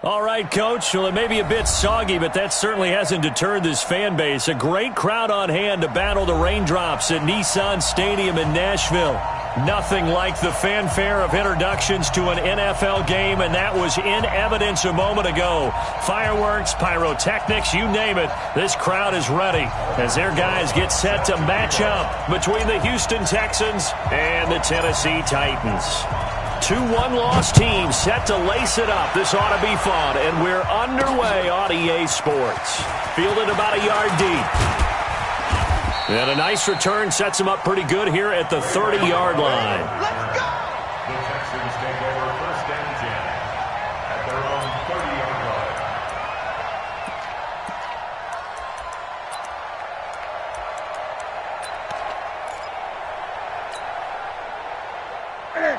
All right, Coach. Well, it may be a bit soggy, but that certainly hasn't deterred this fan base. A great crowd on hand to battle the raindrops at Nissan Stadium in Nashville. Nothing like the fanfare of introductions to an NFL game, and that was in evidence a moment ago. Fireworks, pyrotechnics, you name it. This crowd is ready as their guys get set to match up between the Houston Texans and the Tennessee Titans. 2 one-loss teams set to lace it up. This ought to be fun, and we're underway on EA Sports. Fielded about a yard deep. And a nice return sets him up pretty good here at the 30-yard line. Let's go! The Texans take over 1st and 10 at their own 30-yard line.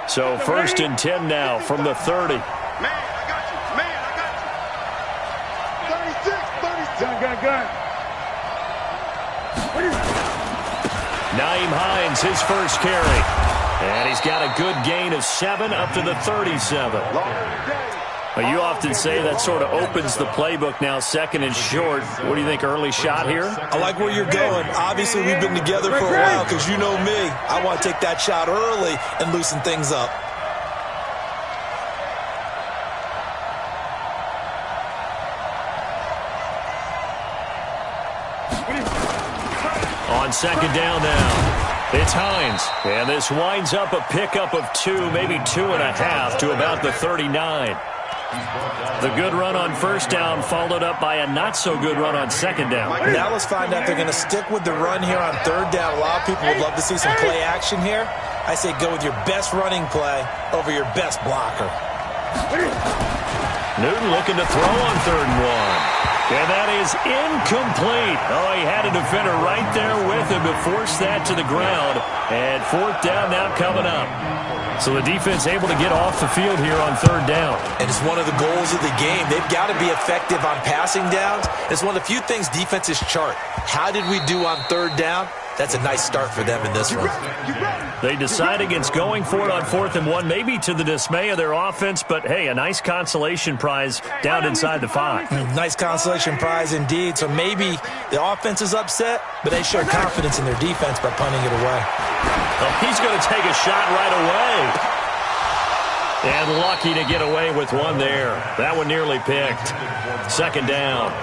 So 1st and 10 now from the 30. Man, I got you. Man, I got you. 36, 36. Gun. Naeem Hines, his first carry. And he's got a good gain of 7 up to the 37. Well, you often say that sort of opens the playbook now, 2nd and short. What do you think, early shot here? I like where you're going. Obviously, we've been together for a while because you know me. I want to take that shot early and loosen things up. On 2nd down now, it's Hines. And this winds up a pickup of 2, maybe 2.5 to about the 39. The good run on 1st down followed up by a not-so-good run on 2nd down. Now let's find out if they're going to stick with the run here on 3rd down. A lot of people would love to see some play action here. I say go with your best running play over your best blocker. Newton looking to throw on 3rd and 1. And that is incomplete. Oh, he had a defender right there with him to force that to the ground. And 4th down now coming up. So the defense able to get off the field here on 3rd down. And it's one of the goals of the game. They've got to be effective on passing downs. It's one of the few things defenses chart. How did we do on 3rd down? That's a nice start for them in this one. They decide against going for it on 4th and 1, maybe to the dismay of their offense, but hey, a nice consolation prize down inside the 5. Nice consolation prize indeed. So maybe the offense is upset, but they show confidence in their defense by punting it away. Oh, he's going to take a shot right away. And lucky to get away with one there. That one nearly picked. 2nd down.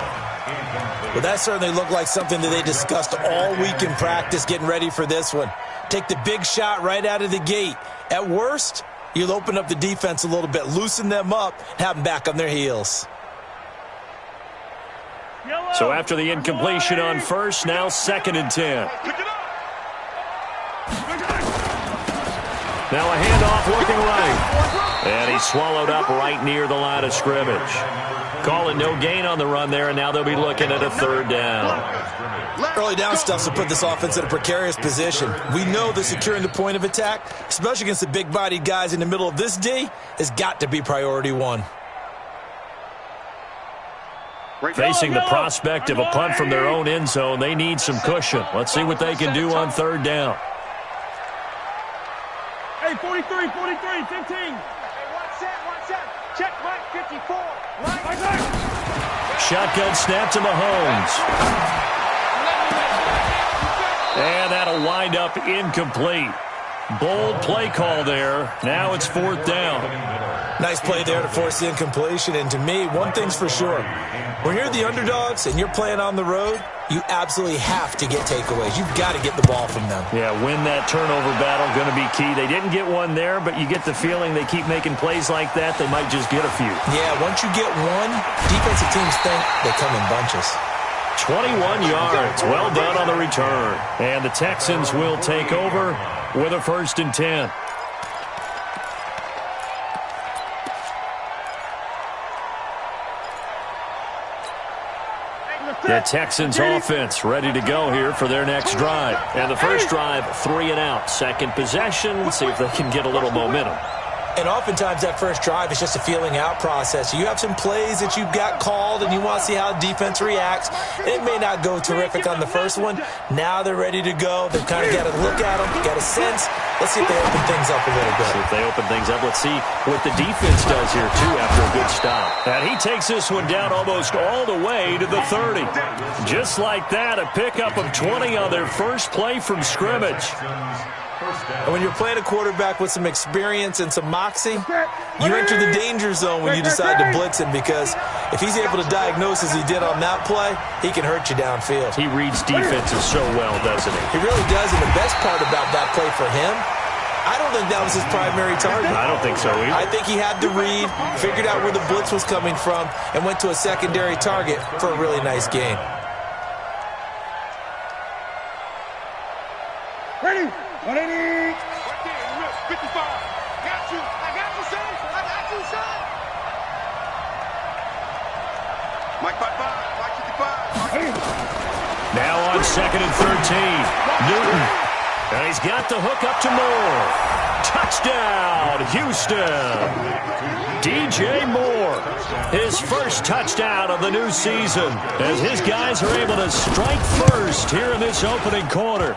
Well, that certainly looked like something that they discussed all week in practice getting ready for this one. Take the big shot right out of the gate. At worst, you'll open up the defense a little bit, loosen them up, and have them back on their heels. So after the incompletion on 1st, now 2nd and 10. Now a handoff looking right. And he's swallowed up right near the line of scrimmage. Calling no gain on the run there, and now they'll be looking at a 3rd down. Early down stuff to put this offense in a precarious position. We know that securing the point of attack, especially against the big-bodied guys in the middle of this D, has got to be priority 1. Facing the prospect of a punt from their own end zone, they need some cushion. Let's see what they can do on 3rd down. Hey, 43, 43, 15. Hey, one set. Check right, 54. Right. Shotgun snap to Mahomes. And that'll wind up incomplete. Bold play call there. Now it's 4th down. Nice play there to force the incompletion. And to me, one thing's for sure. When you're the underdogs and you're playing on the road, you absolutely have to get takeaways. You've got to get the ball from them. Yeah, win that turnover battle, going to be key. They didn't get one there, but you get the feeling they keep making plays like that, they might just get a few. Yeah, once you get one, defensive teams think they come in bunches. 21 yards. Well done on the return. And the Texans will take over with a 1st and 10. The Texans offense ready to go here for their next drive. And the first drive, 3 and out. 2nd possession. See if they can get a little momentum. And oftentimes that first drive is just a feeling out process. You have some plays that you've got called and you want to see how defense reacts. It may not go terrific on the first one. Now they're ready to go. They've kind of got to look at them, got a sense. Let's see if they open things up a little bit. See if they open things up. Let's see what the defense does here, too, after a good stop. And he takes this one down almost all the way to the 30. Just like that, a pickup of 20 on their first play from scrimmage. And when you're playing a quarterback with some experience and some moxie, you enter the danger zone when you decide to blitz him, because if he's able to diagnose as he did on that play, he can hurt you downfield. He reads defenses so well, doesn't he? He really does, and the best part about that play for him, I don't think that was his primary target. I don't think so either. I think he had to read, figured out where the blitz was coming from, and went to a secondary target for a really nice gain. Ready? 180. Right there, 55. Got you. I got you, son. I got you, son. Mike 55. Mike 55. Now on 2nd and 13. Newton. And he's got the hook up to Moore. Touchdown, Houston. DJ Moore, his first touchdown of the new season, as his guys are able to strike first here in this opening quarter.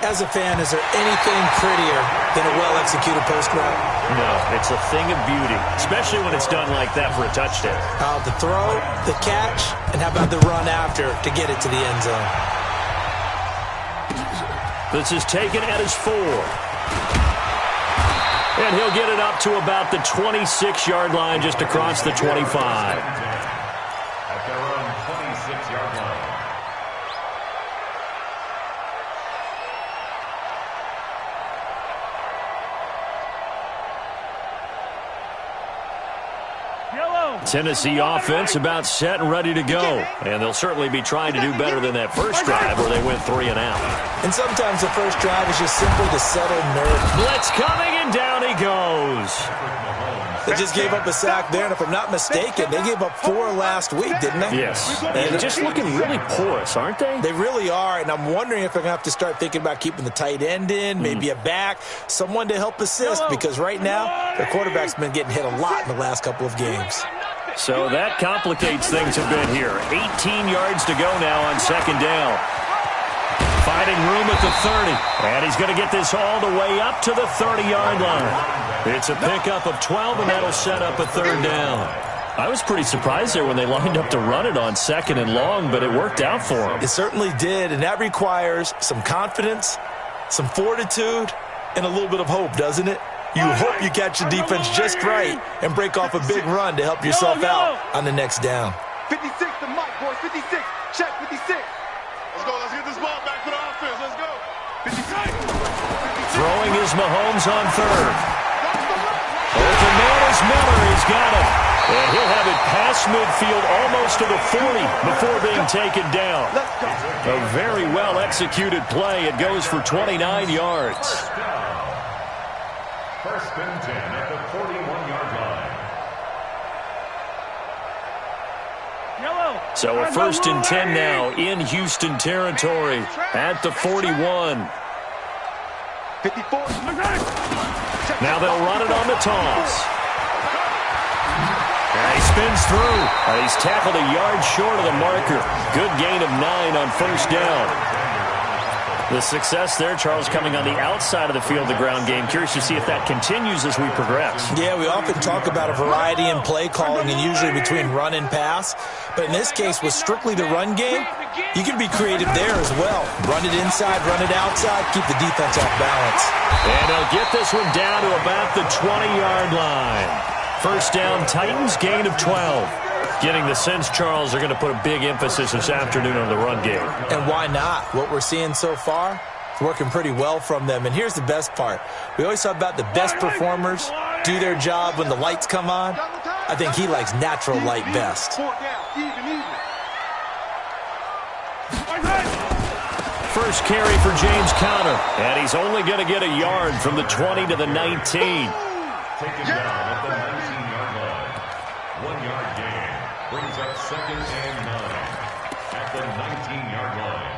As a fan, is there anything prettier than a well-executed post route? No, it's a thing of beauty, especially when it's done like that for a touchdown. The throw, the catch, and how about the run after to get it to the end zone? This is taken at his 4. And he'll get it up to about the 26-yard line, just across the 25. At their own 26-yard line. Tennessee offense about set and ready to go. And they'll certainly be trying to do better than that first drive where they went 3 and out. And sometimes the first drive is just simply to settle nerves. Blitz coming, and down he goes. They just gave up a sack there, and if I'm not mistaken, they gave up 4 last week, didn't they? Yes. And just looking really porous, aren't they? They really are, and I'm wondering if they're going to have to start thinking about keeping the tight end in, maybe a back, someone to help assist, because right now, their quarterback's been getting hit a lot in the last couple of games. So that complicates things a bit here. 18 yards to go now on 2nd down. Finding room at the 30. And he's going to get this all the way up to the 30-yard line. It's a pickup of 12, and that'll set up a 3rd down. I was pretty surprised there when they lined up to run it on 2nd and long, but it worked out for them. It certainly did, and that requires some confidence, some fortitude, and a little bit of hope, doesn't it? You hope you catch the defense just right and break off a big run to help yourself out on the next down. 56 to Mike, boys. 56. Check 56. Let's go. Let's get this ball back for the offense. Let's go. 56. Throwing is Mahomes on 3rd. Open man is Miller. He's got it. And he'll have it past midfield almost to the 40 before being taken down. A very well-executed play. It goes for 29 yards. 1st and 10 at the 41-yard line. So a 1st and 10 now in Houston territory at the 41. 54. Now they'll run it on the toss. And he spins through. He's tackled a yard short of the marker. Good gain of 9 on 1st down. The success there, Charles, coming on the outside of the field, the ground game. Curious to see if that continues as we progress. Yeah, we often talk about a variety in play calling and usually between run and pass. But in this case, with strictly the run game, you can be creative there as well. Run it inside, run it outside, keep the defense off balance. And they'll get this one down to about the 20-yard line. 1st down, Titans, gain of 12. Getting the sense, Charles, they're going to put a big emphasis this afternoon on the run game. And why not? What we're seeing so far is working pretty well from them. And here's the best part. We always talk about the best performers do their job when the lights come on. I think he likes natural light best. First carry for James Conner. And he's only going to get a yard from the 20 to the 19. Taken down at the 19-yard line. 1-yard gain brings up 2nd and 9 at the 19-yard line.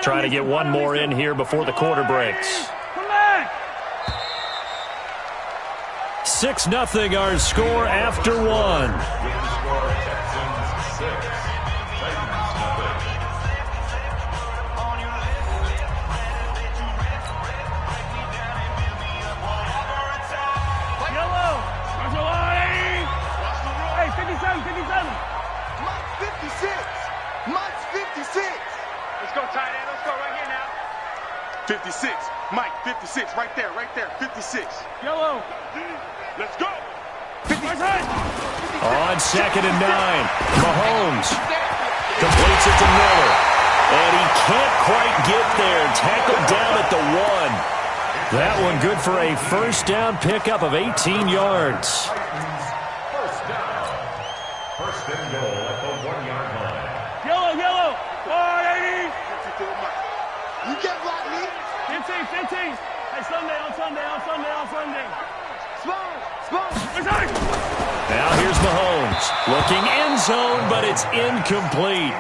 Trying to get one more in here before the quarter breaks. Come back. 6-0 our score after one. Hey, 57, 57. Mike's 56. Mike's 56. Let's go, tight end. Let's go right here now. 56. Mike, 56. Right there, 56. Yellow. Let's go. On 2nd and 9, Mahomes completes it to Miller. And he can't quite get there. Tackled down at the 1. That one good for a first down pickup of 18 yards. First down. First and goal at the 1-yard line. Yellow. 480. You can't block me. 15. Hey, Sunday. Small. Now here's Mahomes. Looking end zone, but it's incomplete.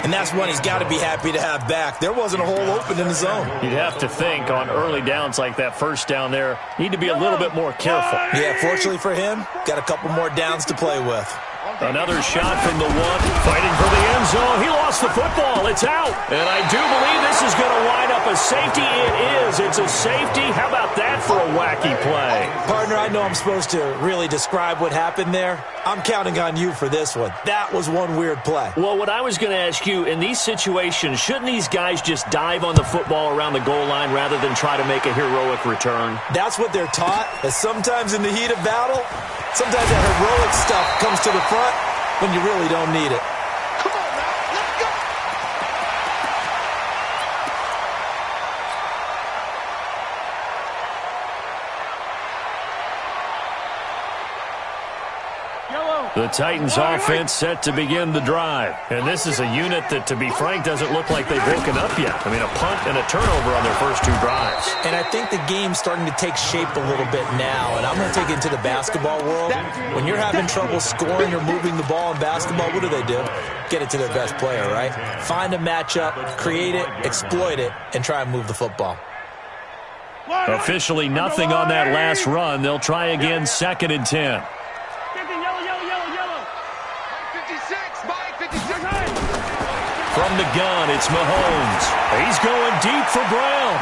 And that's one he's got to be happy to have back. There wasn't a hole open in the zone. You'd have to think on early downs like that first down there, need to be a little bit more careful. Yeah, fortunately for him, got a couple more downs to play with. Another shot from the 1, fighting for the end zone. He lost the football. It's out. And I do believe this is going to wind up a safety. It is. It's a safety. How about that for a wacky play? Partner, I know I'm supposed to really describe what happened there. I'm counting on you for this one. That was one weird play. Well, what I was going to ask you, in these situations, shouldn't these guys just dive on the football around the goal line rather than try to make a heroic return? That's what they're taught. That sometimes in the heat of battle, sometimes that heroic stuff comes to the front when you really don't need it. Come on, man. Let's go. The Titans offense set to begin the drive. And this is a unit that, to be frank, doesn't look like they've woken up yet. I mean, a punt and a turnover on their first 2 drives. And I think the game's starting to take shape a little bit now. And I'm going to take it into the basketball world. When you're having trouble scoring or moving the ball in basketball, what do? Get it to their best player, right? Find a matchup, create it, exploit it, and try and move the football. Officially nothing on that last run. They'll try again 2nd and 10. From the gun, it's Mahomes. He's going deep for Brown.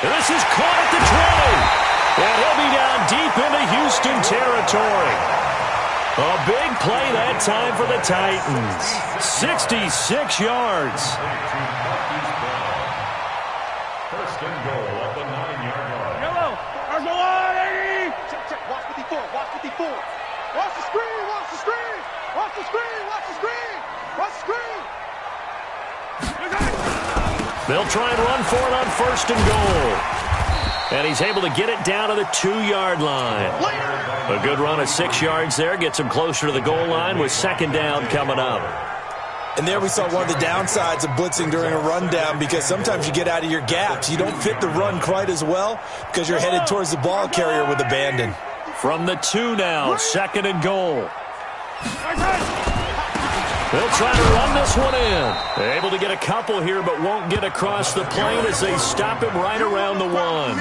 And this is caught at the 20. And he'll be down deep into Houston territory. A big play that time for the Titans. 66 yards. First and goal at the 9-yard line. Yellow. Check. Watch 54. Watch the screen. Watch the screen. They'll try and run for it on 1st and goal. And he's able to get it down to the 2-yard line. A good run of 6 yards there. Gets him closer to the goal line with 2nd down coming up. And there we saw one of the downsides of blitzing during a rundown, because sometimes you get out of your gaps. You don't fit the run quite as well because you're headed towards the ball carrier with abandon. From the 2 now, 2nd and goal. They'll try to run this one in. They're able to get a couple here, but won't get across the plane as they stop him right around the 1.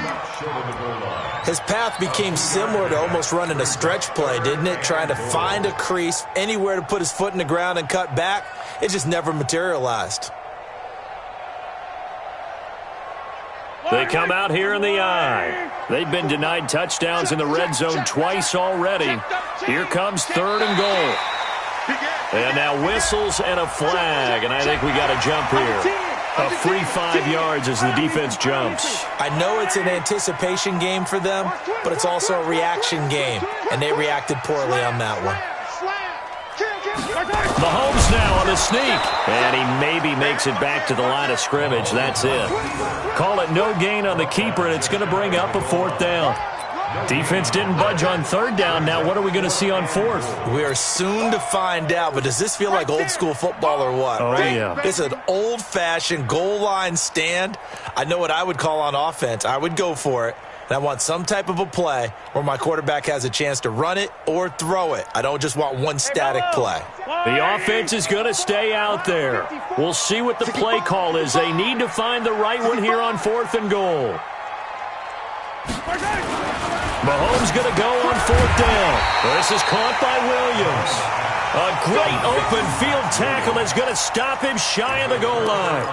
His path became similar to almost running a stretch play, didn't it? Trying to find a crease, anywhere to put his foot in the ground and cut back. It just never materialized. They come out here in the eye. They've been denied touchdowns in the red zone twice already. Here comes 3rd and goal. And now whistles and a flag, and I think we got a jump here. A free 5 yards as the defense jumps. I know it's an anticipation game for them, but it's also a reaction game, and they reacted poorly on that one. Mahomes now on the sneak, and he maybe makes it back to the line of scrimmage. That's it. Call it no gain on the keeper, and it's going to bring up a 4th down. Defense didn't budge on 3rd down. Now what are we going to see on 4th? We are soon to find out, but does this feel like old school football or what? Oh, right? Yeah. It's an old-fashioned goal line stand. I know what I would call on offense. I would go for it. And I want some type of a play where my quarterback has a chance to run it or throw it. I don't just want one static play. The offense is going to stay out there. We'll see what the play call is. They need to find the right one here on 4th and goal. Mahomes going to go on 4th down. This is caught by Williams. A great open field tackle that's going to stop him shy of the goal line.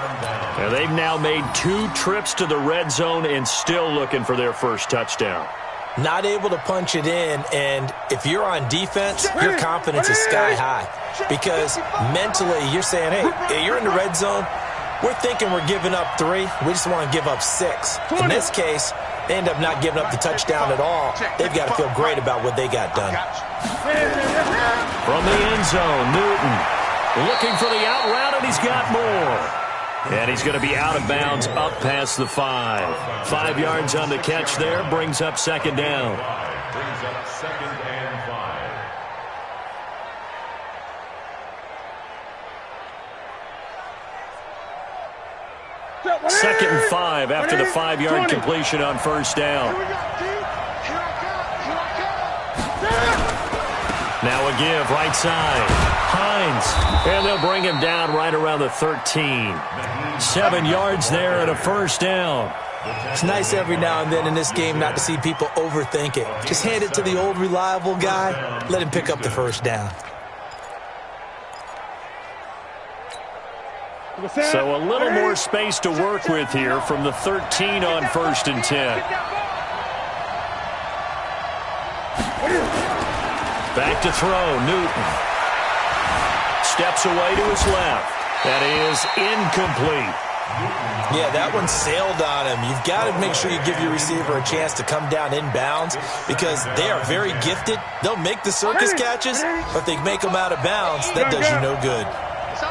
And they've now made 2 trips to the red zone and still looking for their first touchdown. Not able to punch it in, and if you're on defense, your confidence is sky high. Because mentally, you're saying, hey, you're in the red zone. We're thinking we're giving up 3. We just want to give up 6. In this case, they end up not giving up the touchdown at all. They've got to feel great about what they got done. From the end zone, Newton looking for the out route, and he's got more. And he's going to be out of bounds up past the 5. 5 yards on the catch there, brings up 2nd down. Brings up 2nd and 5. 2nd and 5 after the 5-yard completion on 1st down. Now a give, right side. Hines. And they'll bring him down right around the 13. 7 yards there and a 1st down. It's nice every now and then in this game not to see people overthink it. Just hand it to the old reliable guy. Let him pick up the 1st down. So a little more space to work with here from the 13 on 1st and 10. Back to throw, Newton. Steps away to his left. That is incomplete. Yeah, that one sailed on him. You've got to make sure you give your receiver a chance to come down inbounds because they are very gifted. They'll make the circus catches, but they make them out of bounds. That does you no good.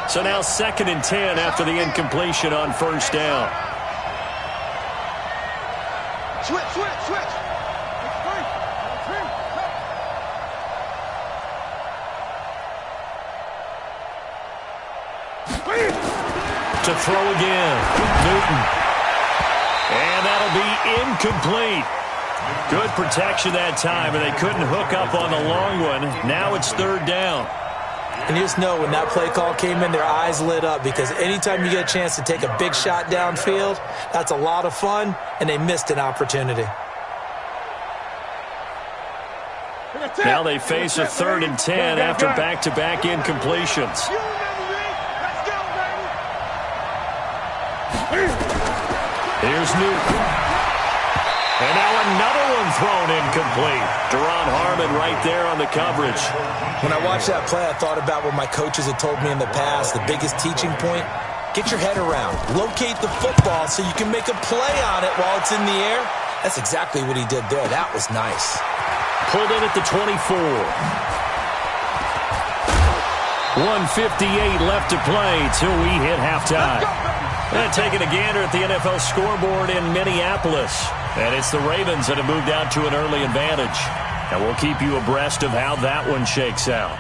So now 2nd and 10 after the incompletion on 1st down. Switch. To throw again, Newton. And that'll be incomplete. Good protection that time, and they couldn't hook up on the long one. Now it's 3rd down. And you just know when that play call came in, their eyes lit up because anytime you get a chance to take a big shot downfield, that's a lot of fun, and they missed an opportunity. Now they face a 3rd and 10 after back-to-back incompletions. Here's Newton. And now another one thrown incomplete. Deron Harmon right there on the coverage. When I watched that play, I thought about what my coaches had told me in the past. The biggest teaching point, get your head around. Locate the football so you can make a play on it while it's in the air. That's exactly what he did there. That was nice. Pulled in at the 24. 1:58 left to play till we hit halftime. And taking a gander at the NFL scoreboard in Minneapolis. And it's the Ravens that have moved out to an early advantage. And we'll keep you abreast of how that one shakes out.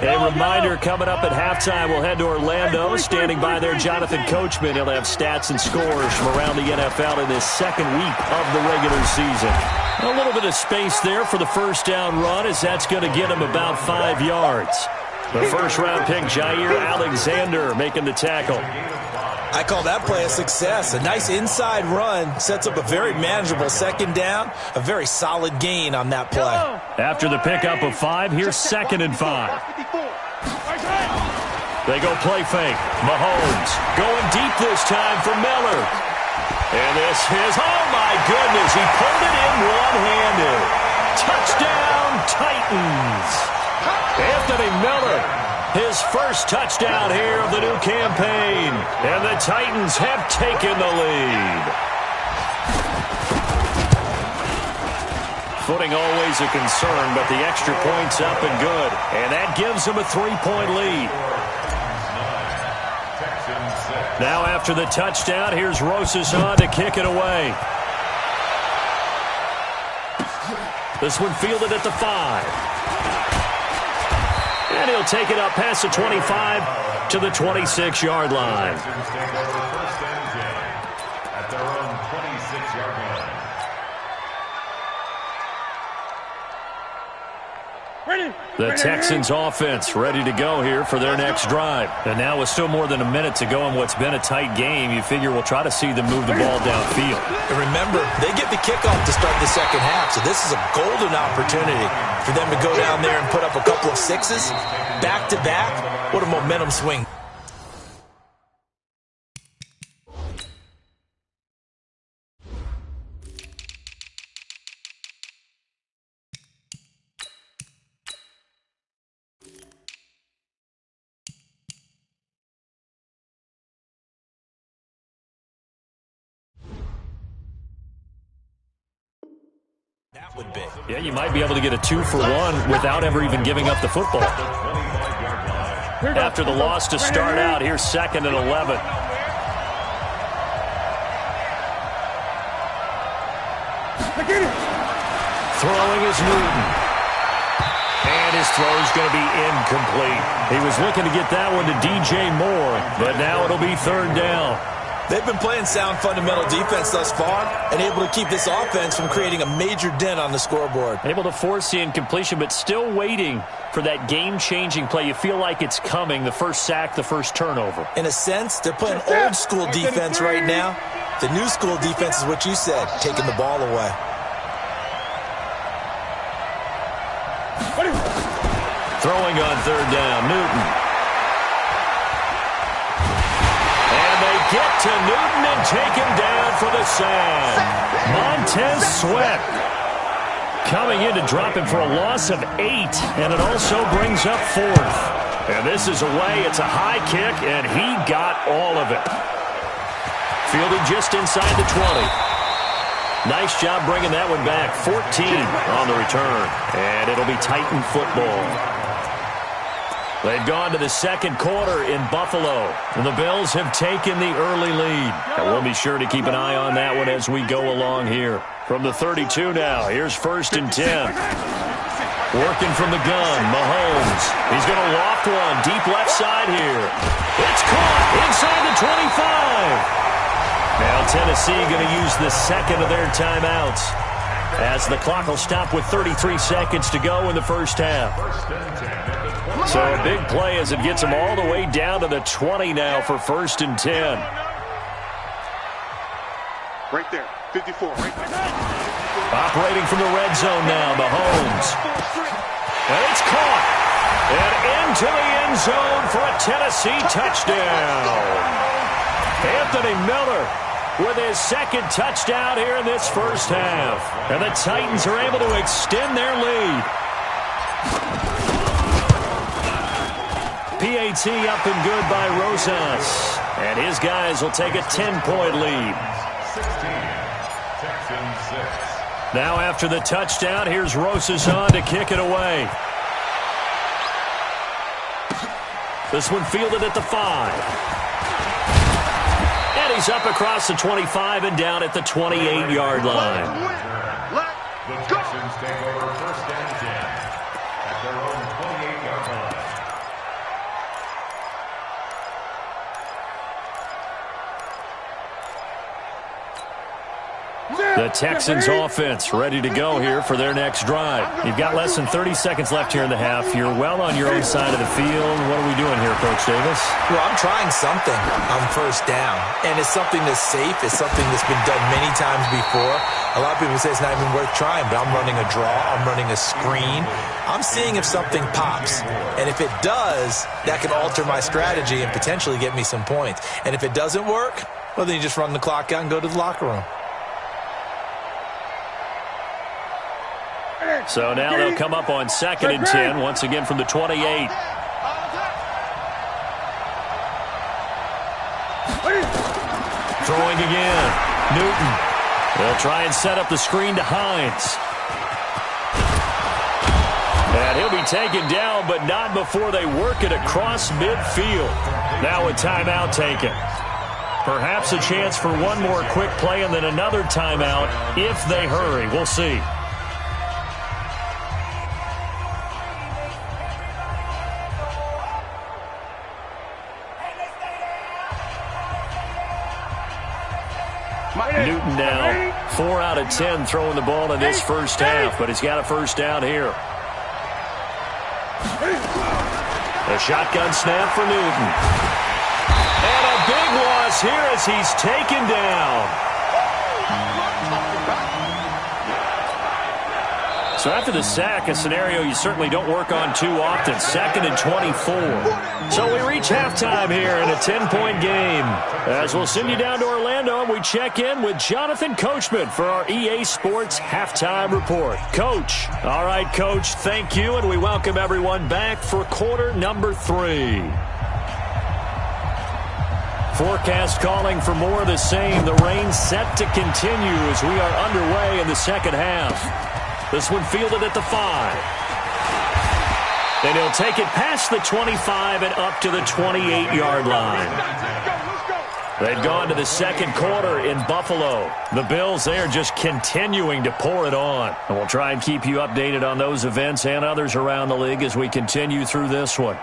A reminder coming up at halftime, we'll head to Orlando. Standing by there, Jonathan Coachman. He'll have stats and scores from around the NFL in this 2nd week of the regular season. A little bit of space there for the 1st down run as that's going to get him about 5 yards. The 1st-round pick, Jair Alexander, making the tackle. I call that play a success. A nice inside run sets up a very manageable 2nd down. A very solid gain on that play. After the pickup of 5, here's 2nd and 5. They go play fake. Mahomes going deep this time for Miller. And this is, oh my goodness, he pulled it in one-handed. Touchdown, Titans. Anthony Miller, his first touchdown here of the new campaign. And the Titans have taken the lead. Footing always a concern, but the extra point's up and good. And that gives them a 3-point lead. Now after the touchdown, here's Rosas on to kick it away. This one fielded at the 5. And he'll take it up past the 25 to the 26-yard line. Texans take over first and 10 at their own 26-yard line. The Texans offense ready to go here for their next drive. And now with still more than a minute to go in what's been a tight game, you figure we'll try to see them move the ball downfield. And remember, they get the kickoff to start the second half, so this is a golden opportunity for them to go down there and put up a couple of sixes back-to-back. What a momentum swing. That would be. Yeah, you might be able to get a 2-for-1 without ever even giving up the football. After the loss to start out, here's 2nd and 11. Throwing is Newton. And his throw is going to be incomplete. He was looking to get that one to DJ Moore, but now it'll be 3rd down. They've been playing sound fundamental defense thus far and able to keep this offense from creating a major dent on the scoreboard. Able to force the incompletion, but still waiting for that game-changing play. You feel like it's coming, the first sack, the first turnover. In a sense, they're playing old-school defense right now. The new-school defense is what you said, taking the ball away. Throwing on 3rd down, Newton. Get to Newton and take him down for the sack. Montez Sweat coming in to drop him for a loss of 8, and it also brings up 4th. And this is away. It's a high kick, and he got all of it. Fielded just inside the 20. Nice job bringing that one back. 14 on the return, and it'll be Titan football. They've gone to the second quarter in Buffalo, and the Bills have taken the early lead. And we'll be sure to keep an eye on that one as we go along here. From the 32 now, here's 1st and 10. Working from the gun, Mahomes. He's going to loft one deep left side here. It's caught inside the 25. Now Tennessee going to use the second of their timeouts, as the clock will stop with 33 seconds to go in the first half. So a big play as it gets them all the way down to the 20 now for 1st and 10. Right there, 54, right there. Operating from the red zone now, Mahomes. And it's caught. And into the end zone for a Tennessee touchdown. Anthony Miller with his 2nd touchdown here in this first half. And the Titans are able to extend their lead. PAT up and good by Rosas. And his guys will take a 10-point lead. 16, Texans 6. Now after the touchdown, here's Rosas on to kick it away. This one fielded at the 5. And he's up across the 25 and down at the 28-yard line. The Texans take over 1st and 10 at their own 28-yard line. The Texans offense ready to go here for their next drive. You've got less than 30 seconds left here in the half. You're well on your own side of the field. What are we doing here, Coach Davis? Well, I'm trying something on 1st down, and it's something that's safe. It's something that's been done many times before. A lot of people say it's not even worth trying, but I'm running a draw. I'm running a screen. I'm seeing if something pops, and if it does, that can alter my strategy and potentially get me some points. And if it doesn't work, well, then you just run the clock out and go to the locker room. So now they'll come up on 2nd and 10, once again from the 28. Throwing again. Newton. They'll try and set up the screen to Hines. And he'll be taken down, but not before they work it across midfield. Now a timeout taken. Perhaps a chance for one more quick play and then another timeout if they hurry. We'll see. Newton now 4 out of 10 throwing the ball in this first half, but he's got a first down here. A shotgun snap for Newton. And a big loss here as he's taken down. So after the sack, a scenario you certainly don't work on too often. 2nd and 24. So we reach halftime here in a 10-point game. As we'll send you down to Orlando, and we check in with Jonathan Coachman for our EA Sports Halftime Report. Coach. All right, Coach, thank you, and we welcome everyone back for quarter number 3. Forecast calling for more of the same. The rain set to continue as we are underway in the second half. This one fielded at the 5. Then he'll take it past the 25 and up to the 28-yard line. They've gone to the second quarter in Buffalo. The Bills, they are just continuing to pour it on. And we'll try and keep you updated on those events and others around the league as we continue through this one.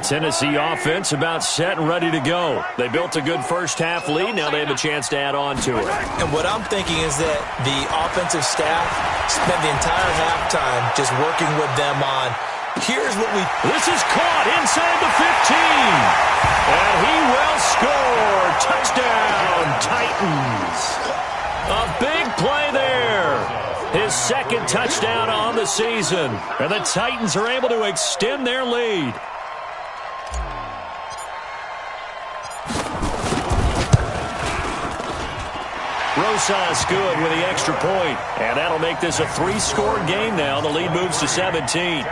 Tennessee offense about set and ready to go. They built a good first half lead. Now they have a chance to add on to it. And what I'm thinking is that the offensive staff spent the entire halftime just working with them on, here's what we... This is caught inside the 15. And he will score. Touchdown, Titans. A big play there. His second touchdown on the season. And the Titans are able to extend their lead. Rosas good with the extra point. And that'll make this a 3-score game now. The lead moves to 17.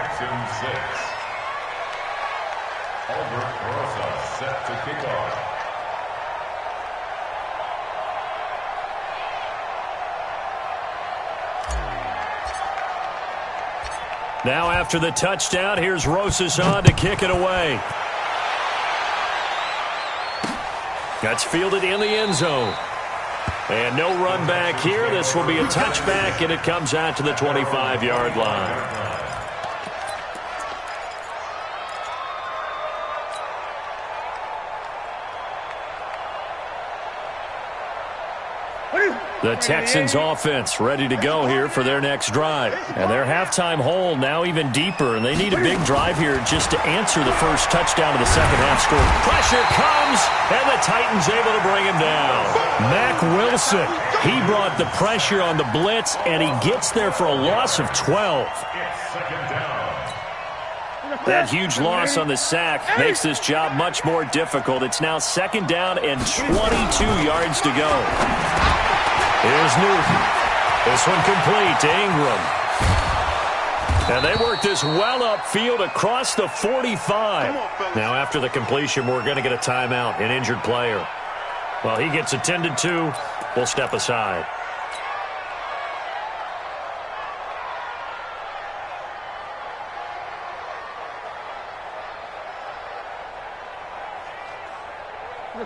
Albert Rosas set to kick off. Now after the touchdown, here's Rosas on to kick it away. That's fielded in the end zone. And no run back here. This will be a touchback, and it comes out to the 25-yard line. The Texans offense ready to go here for their next drive. And their halftime hole now even deeper, and they need a big drive here just to answer the first touchdown of the second half score. Pressure comes, and the Titans able to bring him down. Mack Wilson, he brought the pressure on the blitz, and he gets there for a loss of 12. That huge loss on the sack makes this job much more difficult. It's now 2nd down and 22 yards to go. Here's Newton. This one complete to Ingram. And they work this well upfield across the 45. Now after the completion, we're going to get a timeout, an injured player. Well, he gets attended to. We'll step aside.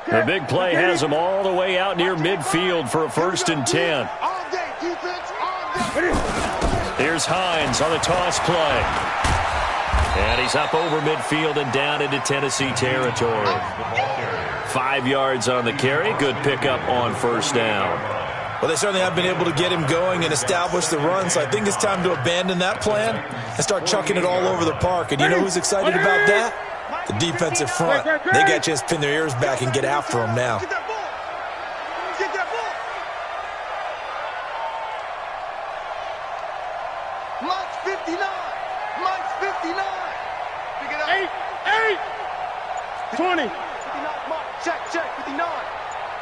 The big play has him all the way out near midfield for a 1st and 10. Here's Hines on the toss play. And he's up over midfield and down into Tennessee territory. 5 yards on the carry. Good pickup on 1st down. Well, they certainly have been able to get him going and establish the run, so I think it's time to abandon that plan and start chucking it all over the park. And you know who's excited about that? The defensive front. They got a chance to pin their ears back and get after him now. Get that ball. Get that ball. Mike's 59. Mike's 59. Pick it up. 20. 59, Mike. Check. 59.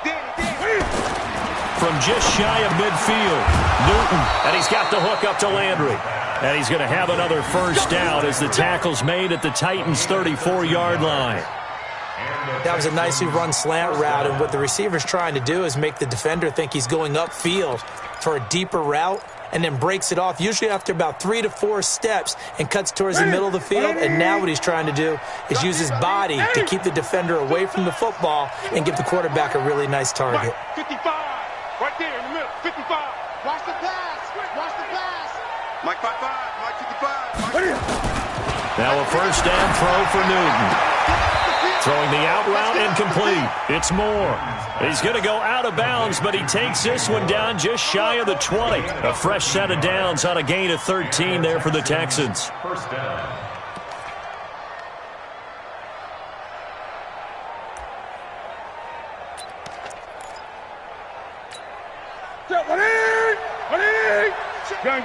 Danny. From just shy of midfield, Newton, and he's got the hook up to Landry. And he's going to have another first down as the tackle's made at the Titans' 34-yard line. That was a nicely run slant route, and what the receiver's trying to do is make the defender think he's going upfield for a deeper route and then breaks it off, usually after about 3 to 4 steps, and cuts towards the middle of the field. And now what he's trying to do is use his body to keep the defender away from the football and give the quarterback a really nice target. 55. Right there in the middle. 55. Watch the pass. Watch the pass. Mike 55. Mike 55. Now a first down throw for Newton. Throwing the out route incomplete. It's Moore. He's going to go out of bounds, but he takes this one down just shy of the 20. A fresh set of downs on a gain of 13 there for the Texans. First down. Gun.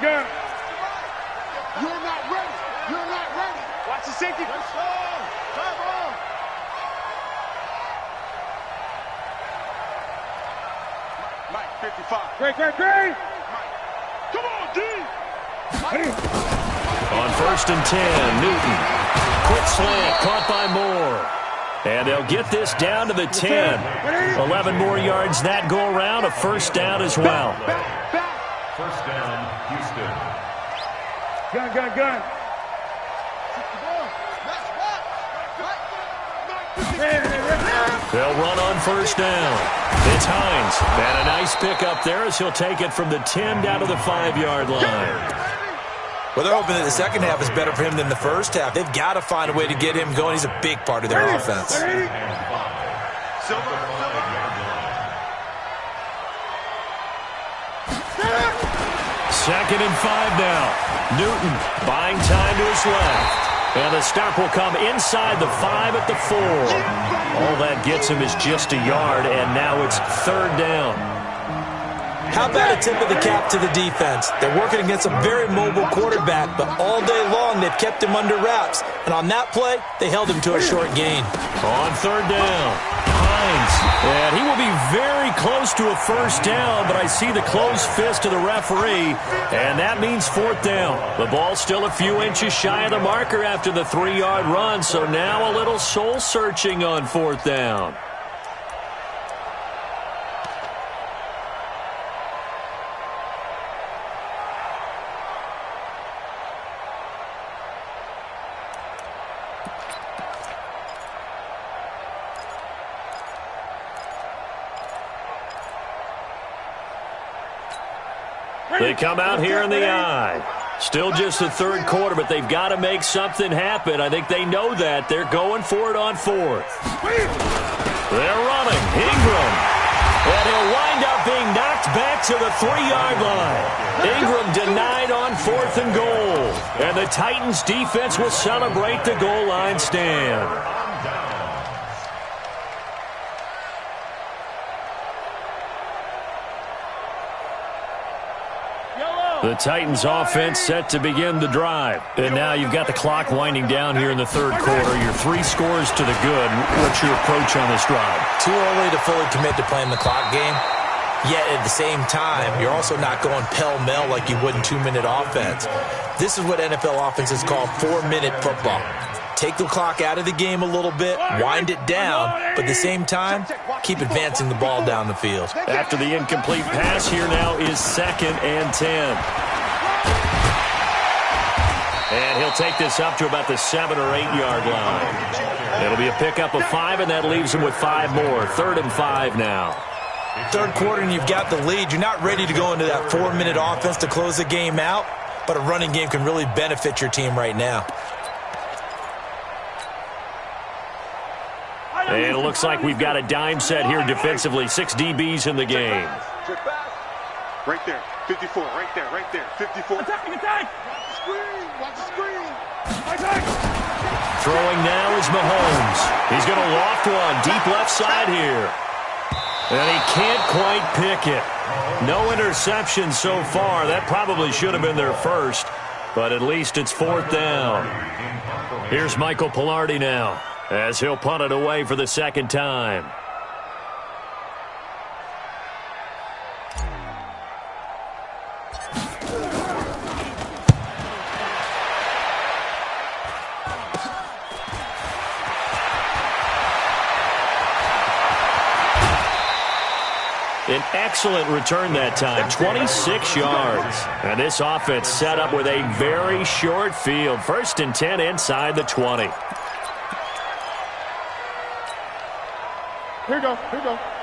You're not ready. You're not ready. Watch the safety. Come on. Mike, 55. Great. Mike. Come on, D. On 1st and 10, Newton. Quick slant, caught by Moore. And they'll get this down to the 10. 11 more yards that go around, a first down as well. First down, Houston. Gun. They'll run on first down. It's Hines. And a nice pickup there as he'll take it from the 10 down to the 5-yard line. Well, they're hoping that the second half is better for him than the first half. They've got to find a way to get him going. He's a big part of their offense. Second and 5 now. Newton buying time to his left. And the stop will come inside the 5 at the 4. All that gets him is just a yard, and now it's 3rd down. How about a tip of the cap to the defense? They're working against a very mobile quarterback, but all day long they've kept him under wraps. And on that play, they held him to a short gain. On 3rd down, Hines. And he will be very close to a first down, but I see the closed fist of the referee, and that means 4th down. The ball's still a few inches shy of the marker after the 3-yard run, so now a little soul-searching on 4th down. They come out here in the eye. Still just the 3rd quarter, but they've got to make something happen. I think they know that. They're going for it on 4th. They're running. Ingram. And he'll wind up being knocked back to the 3-yard line. Ingram denied on 4th and goal. And the Titans defense will celebrate the goal line stand. The Titans offense set to begin the drive. And now you've got the clock winding down here in the 3rd quarter. You're 3 scores to the good. What's your approach on this drive? Too early to fully commit to playing the clock game. Yet at the same time, you're also not going pell-mell like you would in 2-minute offense. This is what NFL offenses call 4-minute football. Take the clock out of the game a little bit, wind it down, but at the same time, keep advancing the ball down the field. After the incomplete pass, here now is 2nd and 10. And he'll take this up to about the 7 or 8-yard line. It'll be a pickup of 5, and that leaves him with 5 more. 3rd and 5 now. 3rd quarter, and you've got the lead. You're not ready to go into that 4-minute offense to close the game out, but a running game can really benefit your team right now. And it looks like we've got a dime set here defensively. 6 DBs in the game. Right there, 54, right there, 54. Attack! Watch the screen. Throwing now is Mahomes. He's going to loft one deep left side here. And he can't quite pick it. No interception so far. That probably should have been their first, but at least it's 4th down. Here's Michael Pilardi now, as he'll punt it away for the 2nd time. An excellent return that time, 26 yards. And this offense set up with a very short field. 1st and 10 inside the 20. Here we go.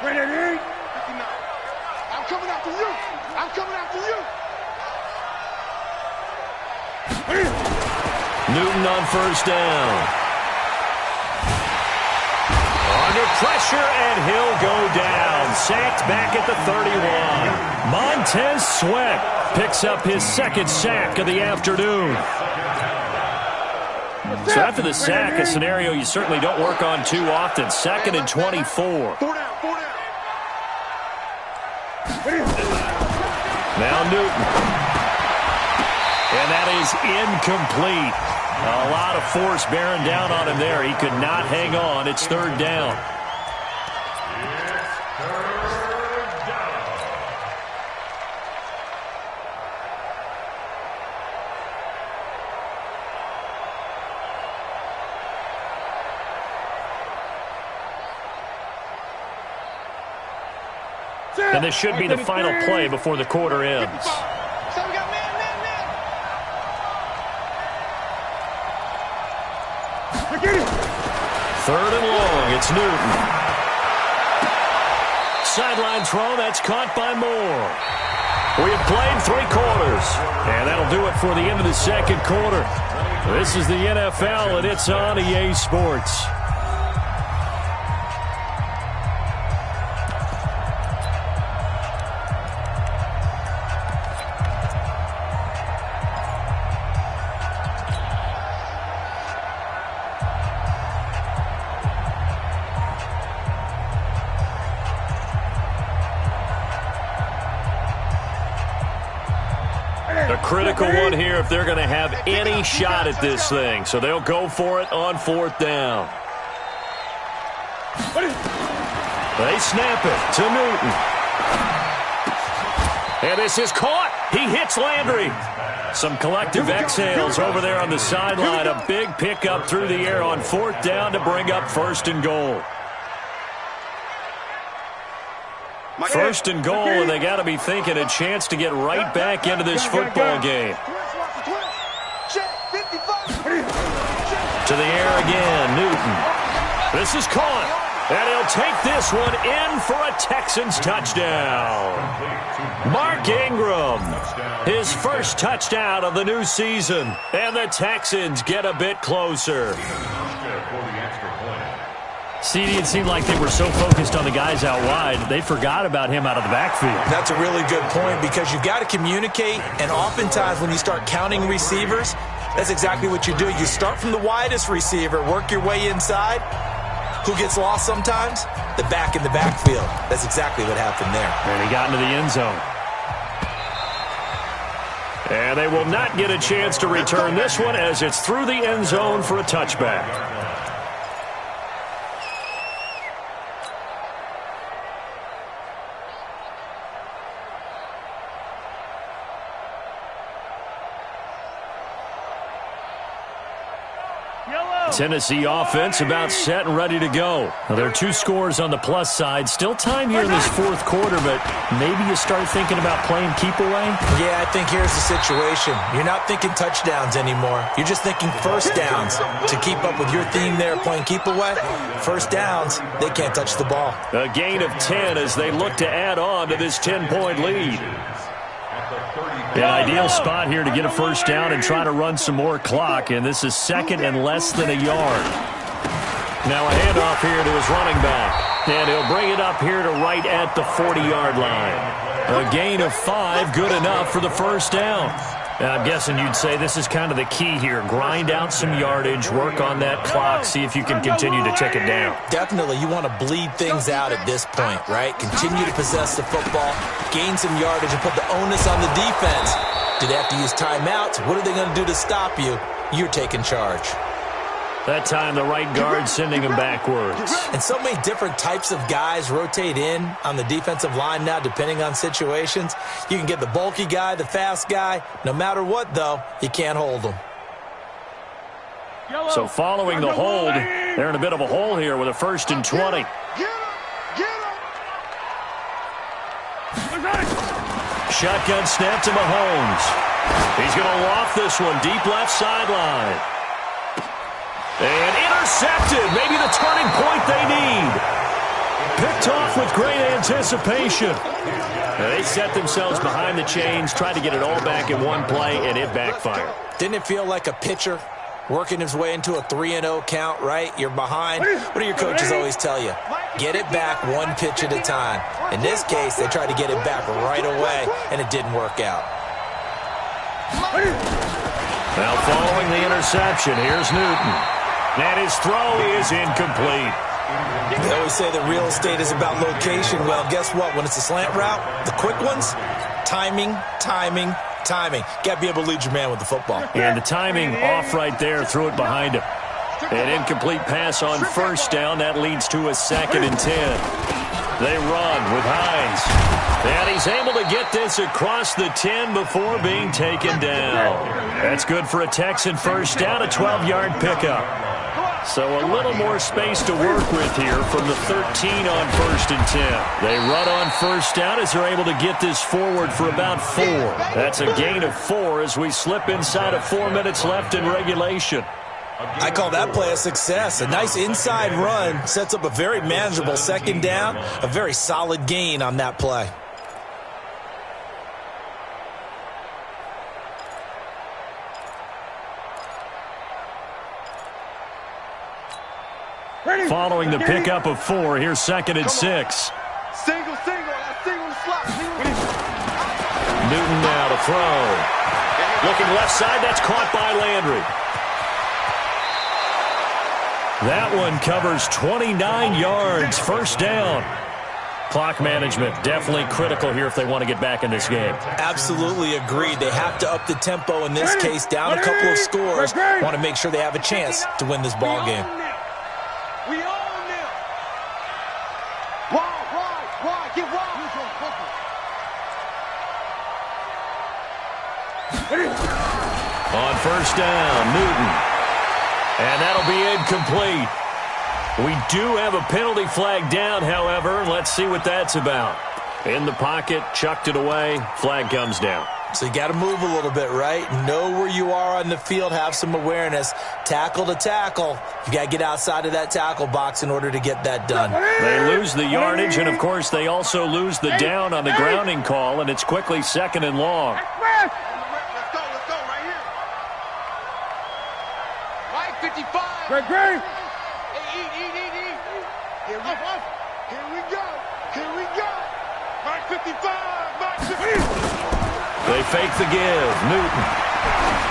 Ready? 59. I'm coming after you. Newton on 1st down. Under pressure, and he'll go down. Sacked back at the 31. Montez Sweat picks up his second sack of the afternoon. So after the sack, a scenario you certainly don't work on too often. 2nd and 24. Now Newton. And that is incomplete. A lot of force bearing down on him there. He could not hang on. It's 3rd down. And this should be the final play before the quarter ends. So we got man. 3rd and long. It's Newton. Sideline throw. That's caught by Moore. We have played 3 quarters. And that'll do it for the end of the 2nd quarter. This is the NFL, and it's on EA Sports. A critical one here if they're going to have any shot at this thing. So they'll go for it on 4th down. They snap it to Newton. And this is caught. He hits Landry. Some collective exhales over there on the sideline. A big pickup through the air on 4th down to bring up 1st and goal. 1st and goal, and they got to be thinking a chance to get right back into this football game. To the air again, Newton. This is caught, and he'll take this one in for a Texans touchdown. Mark Ingram, his first touchdown of the new season, and the Texans get a bit closer. CD, it seemed like they were so focused on the guys out wide, they forgot about him out of the backfield. That's a really good point because you've got to communicate, and oftentimes when you start counting receivers, that's exactly what you do. You start from the widest receiver, work your way inside. Who gets lost sometimes? The back in the backfield. That's exactly what happened there. And he got into the end zone. And they will not get a chance to return this one as it's through the end zone for a touchback. Tennessee offense about set and ready to go. Well, there are 2 scores on the plus side. Still time here in this 4th quarter, but maybe you start thinking about playing keep away? Yeah, I think here's the situation. You're not thinking touchdowns anymore. You're just thinking 1st downs. To keep up with your theme there, playing keep away, 1st downs, they can't touch the ball. A gain of 10 as they look to add on to this 10-point lead. An ideal spot here to get a 1st down and try to run some more clock, and this is 2nd and less than a yard. Now a handoff here to his running back, and he'll bring it up here to right at the 40-yard line. A gain of 5, good enough for the 1st down. I'm guessing you'd say this is kind of the key here. Grind out some yardage, work on that clock, see if you can continue to tick it down. Definitely, you want to bleed things out at this point, right? Continue to possess the football, gain some yardage, and put the onus on the defense. Do they have to use timeouts? What are they going to do to stop you? You're taking charge. That time, the right guard sending him backwards. And so many different types of guys rotate in on the defensive line now, depending on situations. You can get the bulky guy, the fast guy. No matter what, though, you can't hold them. So following the hold, they're in a bit of a hole here with a 1st and 20. Shotgun snap to Mahomes. He's going to loft this one deep left sideline. And intercepted. Maybe the turning point they need. Picked off with great anticipation. Now they set themselves behind the chains, tried to get it all back in one play, and it backfired. Didn't it feel like a pitcher working his way into a 3-0 count, right? You're behind. What do your coaches always tell you? Get it back one pitch at a time. In this case, they tried to get it back right away, and it didn't work out. Now following the interception, here's Newton. And his throw is incomplete. They always say that real estate is about location. Well, guess what? When it's a slant route, the quick ones, timing. Got to be able to lead your man with the football. And the timing off right there, threw it behind him. An incomplete pass on first down. That leads to a 2nd and 10. They run with Hines. And he's able to get this across the 10 before being taken down. That's good for a Texan first down, a 12-yard pickup. So a little more space to work with here from the 13 on 1st and 10. They run on first down as they're able to get this forward for about 4. That's a gain of 4 as we slip inside of 4 minutes left in regulation. I call that play a success. A nice inside run sets up a very manageable 2nd down, a very solid gain on that play. Following the pickup of 4, here's 2nd and 6. Single slot. Newton now to throw. Looking left side, that's caught by Landry. That one covers 29 yards, first down. Clock management definitely critical here if they want to get back in this game. Absolutely agreed. They have to up the tempo in this case, down a couple of scores. Want to make sure they have a chance to win this ball game. We own them. Wide. Get wide. On first down, Newton. And that'll be incomplete. We do have a penalty flag down, however. Let's see what that's about. In the pocket, chucked it away. Flag comes down. So you got to move a little bit, right? Know where you are on the field. Have some awareness. Tackle to tackle. You got to get outside of that tackle box in order to get that done. They lose the yardage, and, of course, they also lose the down on the grounding call, and it's quickly 2nd and long. Let's go right here. Right 55. Great. Eat. Here we go. Right 55. They fake the give. Newton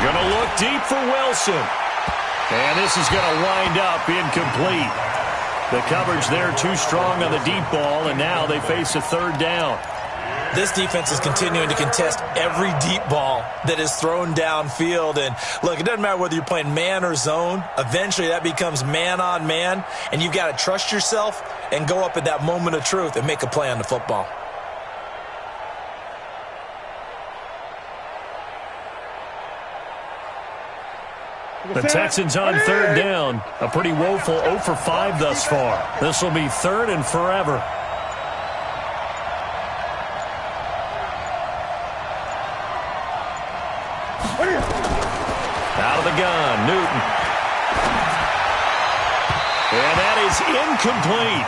going to look deep for Wilson. And this is going to wind up incomplete. The coverage there too strong on the deep ball, and now they face a 3rd down. This defense is continuing to contest every deep ball that is thrown downfield. And, look, it doesn't matter whether you're playing man or zone. Eventually that becomes man on man, and you've got to trust yourself and go up at that moment of truth and make a play on the football. The Texans on 3rd down. A pretty woeful 0 for 5 thus far. This will be 3rd and forever. Out of the gun, Newton. And that is incomplete.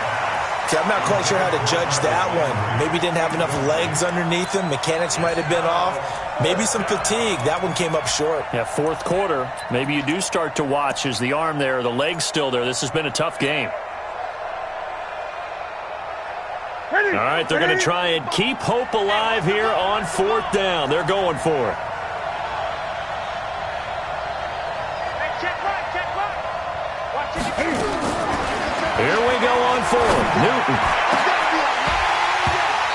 I'm not quite sure how to judge that one. Maybe didn't have enough legs underneath him. Mechanics might have been off. Maybe some fatigue. That one came up short. Yeah, 4th quarter. Maybe you do start to watch as the arm there, the leg's still there. This has been a tough game. All right, they're going to try and keep hope alive here on 4th down. They're going for it. Here we go on 4th. Newton.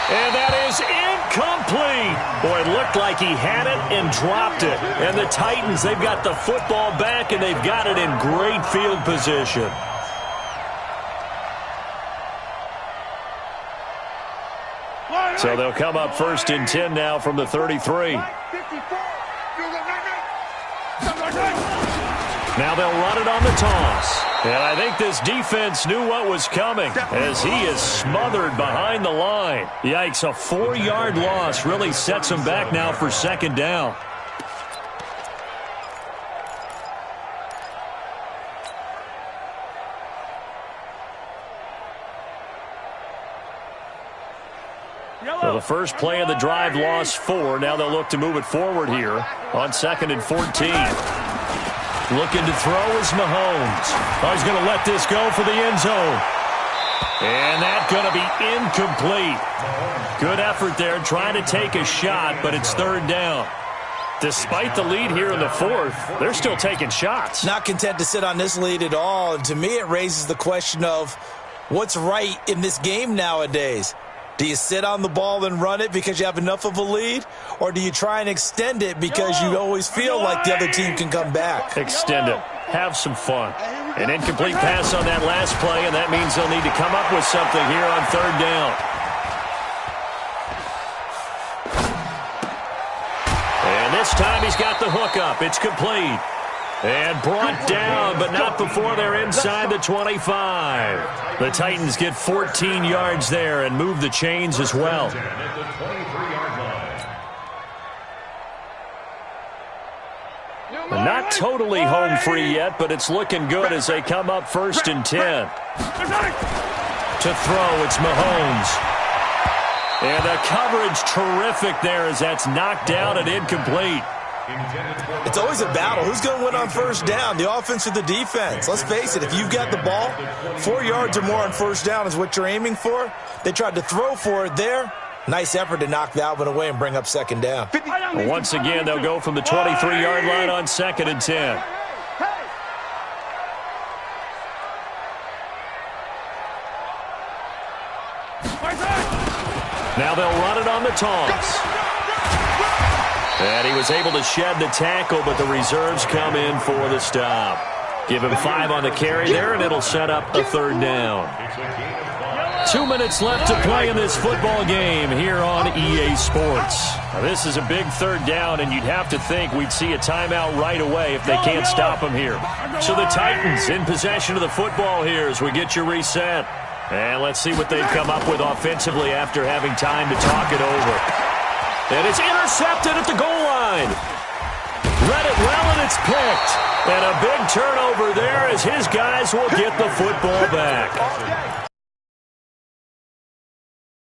And that is incomplete. Boy, it looked like he had it and dropped it. And the Titans, they've got the football back, and they've got it in great field position. So they'll come up 1st and 10 now from the 33. Now they'll run it on the toss. And I think this defense knew what was coming as he is smothered behind the line. Yikes, a 4-yard loss really sets him back now for 2nd down. So the first play of the drive lost 4. Now they'll look to move it forward here on 2nd and 14. Looking to throw is Mahomes. Oh, he's going to let this go for the end zone. And that's going to be incomplete. Good effort there, trying to take a shot, but it's third down. Despite the lead here in the fourth, they're still taking shots. Not content to sit on this lead at all. And to me, it raises the question of what's right in this game nowadays. Do you sit on the ball and run it because you have enough of a lead? Or do you try and extend it because you always feel like the other team can come back? Extend it. Have some fun. An incomplete pass on that last play, and that means they'll need to come up with something here on third down. And this time he's got the hook up. It's complete. And brought down, but not before they're inside the 25. The Titans get 14 yards there and move the chains as well. Not totally home free yet, but it's looking good as they come up first and 10. To throw, it's Mahomes. And the coverage terrific there as that's knocked down and incomplete. It's always a battle. Who's going to win on first down, the offense or the defense? Let's face it, if you've got the ball, 4 yards or more on first down is what you're aiming for. They tried to throw for it there. Nice effort to knock that one away and bring up second down. Once again, they'll go from the 23-yard line on second and 10. Now they'll run it on the toss. And he was able to shed the tackle, but the reserves come in for the stop. Give him 5 on the carry there, and it'll set up a third down. 2 minutes left to play in this football game here on EA Sports. Now, this is a big third down, and you'd have to think we'd see a timeout right away if they can't stop him here. So the Titans in possession of the football here as we get you reset. And let's see what they've come up with offensively after having time to talk it over. And it's intercepted at the goal line. Read it well, and it's picked. And a big turnover there as his guys will get the football back.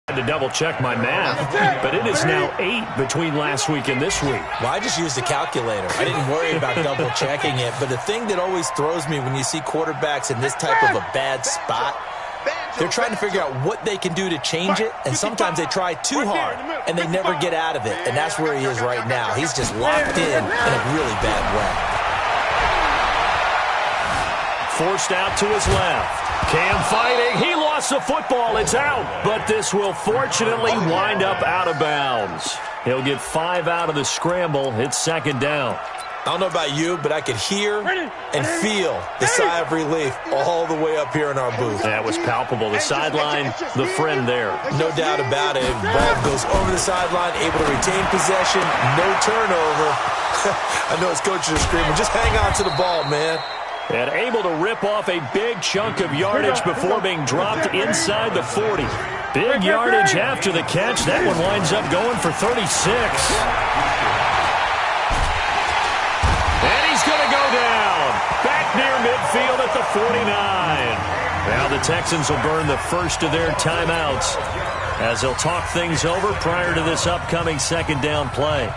I had to double-check my math, but it is now 8 between last week and this week. Well, I just used a calculator. I didn't worry about double-checking it. But the thing that always throws me when you see quarterbacks in this type of a bad spot, they're trying to figure out what they can do to change it, and sometimes they try too hard, and they never get out of it. And that's where he is right now. He's just locked in a really bad way. Forced out to his left. Cam fighting. He lost the football. It's out. But this will fortunately wind up out of bounds. He'll get 5 out of the scramble. It's second down. I don't know about you, but I could hear and feel the sigh of relief all the way up here in our booth. That was palpable. The sideline, the friend there. No doubt about it. Ball goes over the sideline, able to retain possession, no turnover. I know his coaches are screaming, just hang on to the ball, man. And able to rip off a big chunk of yardage before being dropped inside the 40. Big yardage after the catch. That one winds up going for 36. And he's going to go down. Back near midfield at the 49. Now the Texans will burn the first of their timeouts as they'll talk things over prior to this upcoming second down play.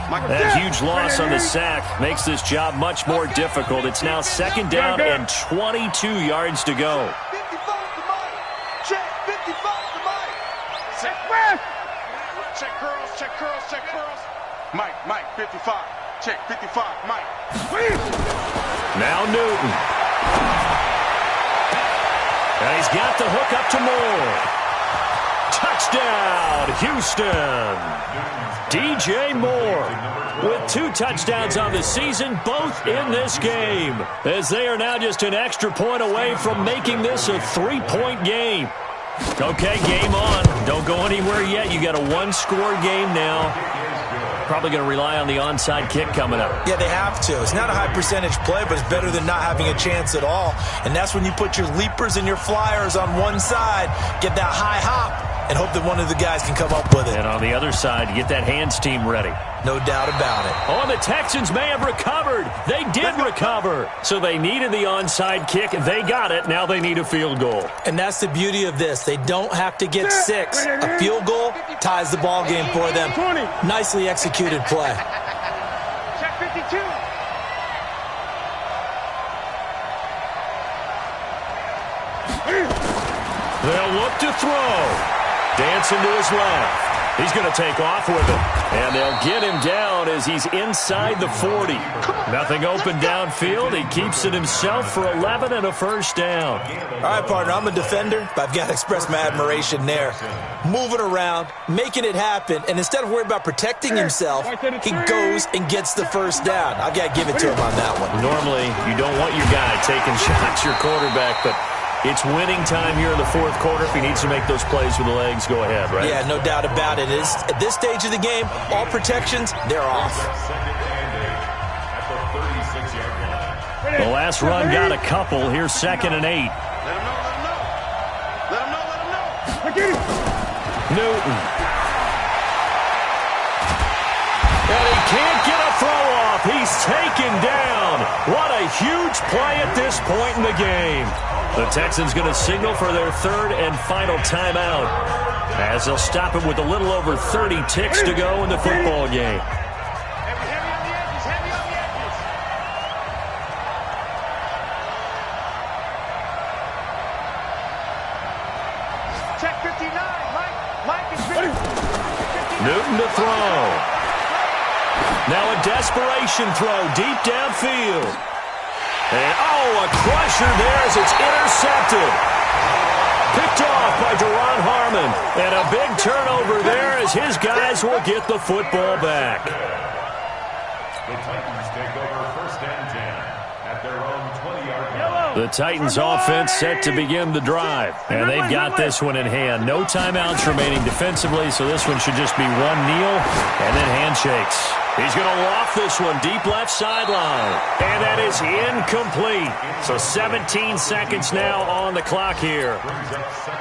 That huge loss on the sack makes this job much more difficult. It's now second down and 22 yards to go. 55 to Mike. Check 55 to Mike. Check curls, check curls, check curls. Mike, 55. Check 55, Mike. Now Newton. And he's got the hook up to Moore. Touchdown, Houston. DJ Moore with 2 touchdowns on the season, both in this game, as they are now just an extra point away from making this a 3-point game. Okay, game on. Don't go anywhere yet. You got a 1-score game now. Probably going to rely on the onside kick coming up. Yeah, they have to. It's not a high percentage play, but it's better than not having a chance at all. And that's when you put your leapers and your flyers on one side, get that high hop, and hope that one of the guys can come up with it. And on the other side, get that hands team ready. No doubt about it. Oh, the Texans may have recovered. They did recover. So they needed the onside kick. They got it. Now they need a field goal. And that's the beauty of this. They don't have to get 6. A field goal ties the ball game for them. Nicely executed play. Check 52. They'll look to throw. Dancing to his left. He's going to take off with it. And they'll get him down as he's inside the 40. Nothing open downfield. He keeps it himself for 11 and a first down. All right, partner, I'm a defender, but I've got to express my admiration there. Moving around, making it happen, and instead of worrying about protecting himself, he goes and gets the first down. I've got to give it to him on that one. Normally, you don't want your guy taking shots, your quarterback, but it's winning time here in the fourth quarter. If he needs to make those plays with the legs, go ahead, right? Yeah, no doubt about it. At this stage of the game, all protections, they're off. The last run got a couple. Here's 2nd and 8. Let him know. Newton. And he can't get a throw off. He's taken down. What a huge play at this point in the game. The Texans going to signal for their 3rd and final timeout as they'll stop it with a little over 30 ticks to go in the football game. Heavy on the edges. Check 59. Mike is ready. Newton to throw. Now a desperation throw deep downfield. And, a crusher there as it's intercepted. Picked off by Duron Harmon. And a big turnover there as his guys will get the football back. The Titans take over 1st and 10 at their own 20-yard line. The Titans offense set to begin the drive. And they've got this one in hand. No timeouts remaining defensively, so this one should just be one kneel and then handshakes. He's going to loft this one deep left sideline. And that is incomplete. So 17 seconds now on the clock here.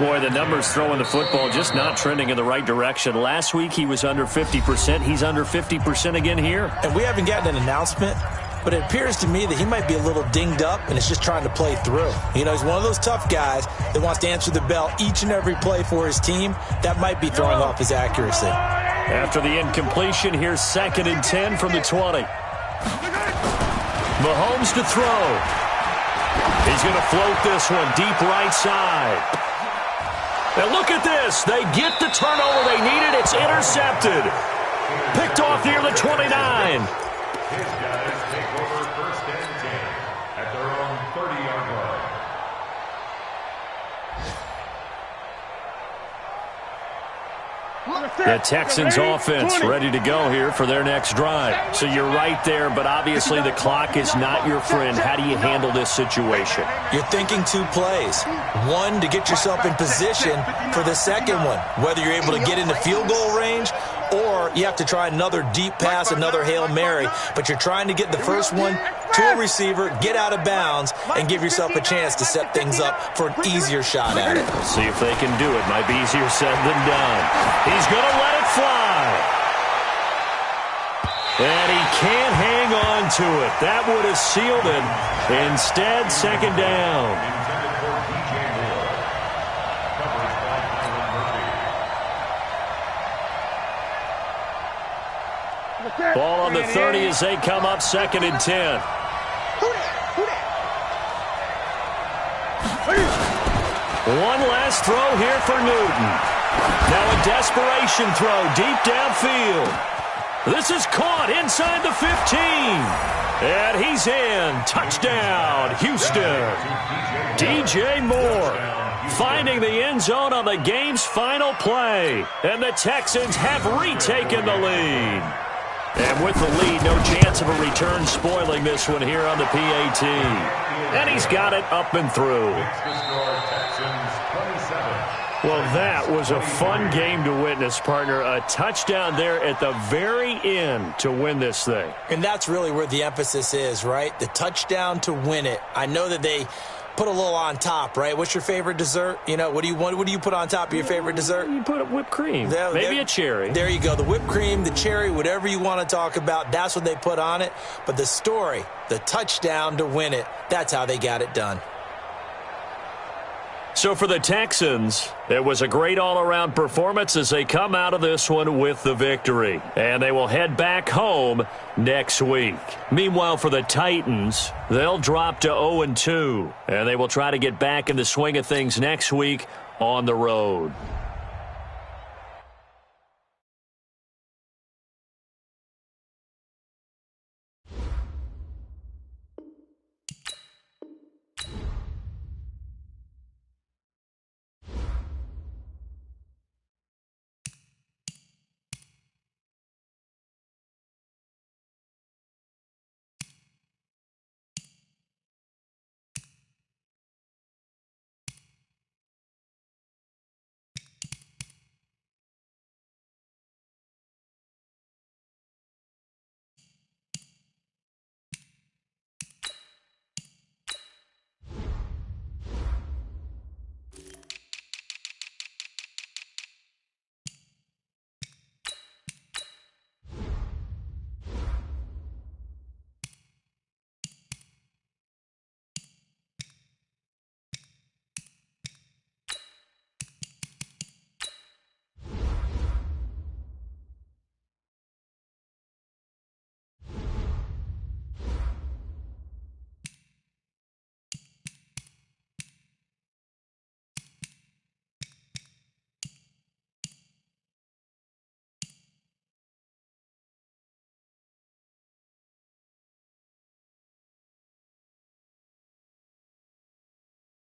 Boy, the numbers throwing the football just not trending in the right direction. Last week he was under 50%. He's under 50% again here. And we haven't gotten an announcement, but it appears to me that he might be a little dinged up and is just trying to play through. You know, he's one of those tough guys that wants to answer the bell each and every play for his team. That might be throwing off his accuracy. After the incompletion, here's 2nd and 10 from the 20. Mahomes to throw. He's going to float this one deep right side. And look at this. They get the turnover they needed. It's intercepted. Picked off near the 29. His guys take over 1st and 10 at their own 30-yard line. The Texans offense ready to go here for their next drive. So you're right there, but obviously the clock is not your friend. How do you handle this situation? You're thinking 2 plays. One, to get yourself in position for the second one, whether you're able to get into field goal range or you have to try another deep pass, another Hail Mary. But you're trying to get the first one to a receiver, get out of bounds, and give yourself a chance to set things up for an easier shot at it. See if they can do it. Might be easier said than done. He's going to let it fly. And he can't hang on to it. That would have sealed it. Instead, 2nd down. Intended for DJ Moore. Coverage by Byron Murphy. Ball on the 30 as they come up 2nd and 10. One last throw here for Newton. Now a desperation throw deep downfield. This is caught inside the 15. And he's in. Touchdown, Houston. DJ Moore finding the end zone on the game's final play. And the Texans have retaken the lead. And with the lead, no chance of a return spoiling this one here on the PAT. And he's got it up and through. Well, that was a fun game to witness, partner. A touchdown there at the very end to win this thing. And that's really where the emphasis is, right? The touchdown to win it. I know that they put a little on top, right? What's your favorite dessert? You know, what do you put on top of your favorite dessert? You put whipped cream, maybe a cherry. There you go. The whipped cream, the cherry, whatever you want to talk about, that's what they put on it. But the story, the touchdown to win it, that's how they got it done. So for the Texans, it was a great all-around performance as they come out of this one with the victory. And they will head back home next week. Meanwhile, for the Titans, they'll drop to 0-2. And they will try to get back in the swing of things next week on the road.